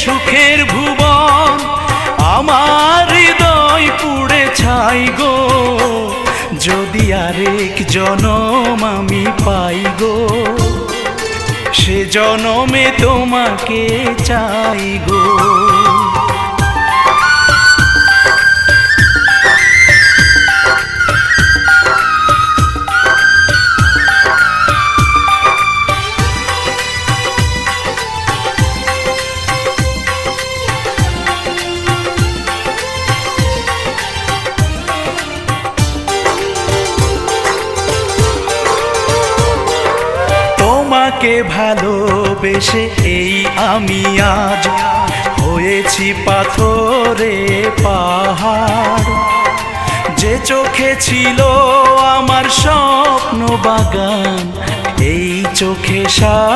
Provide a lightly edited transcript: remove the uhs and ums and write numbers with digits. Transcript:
সুখের ভুবন, আমার হৃদয় পুড়ে ছাই গো, যদি আরেক জনম আমি পাই গো, সে জনমে তোমাকে চাই গো। তোমাকে ভালোবেসে এই আমি আজ হয়েছি পাথরে পাহাড়, যে চোখে ছিল আমার স্বপ্ন বাগান, এই চোখে